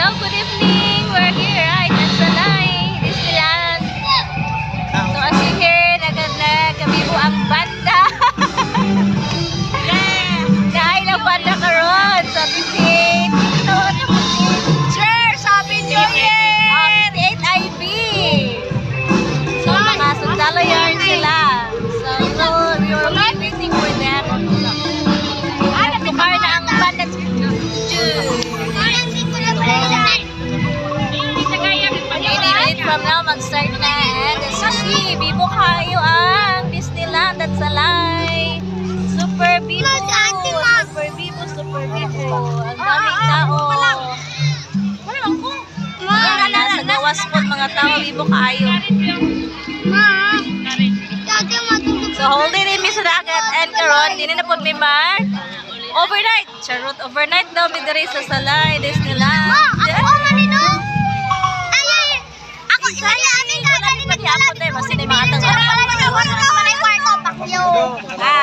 Hello, good evening. We're here right at Salay, Disneyland. So as you hear, nagkabibo ang banda. Dahil ang banda karon sa 58. Sure, Happy New Year! 58 IB. So mga sundalo yarn sila. So we were waiting for them. Nagkumar na ang banda. From now, mag-start na. And as you see, bibo kayo ang Disneyland at Salay. Super bibo. Super bibo, super bibo. Ang daming tao. Nasa gawas po mga tao, bibo kayo. So, holding in sa dagat and karon, din na po may mark. Overnight. Charot, overnight daw may dari sa Salay, Disneyland. Ah,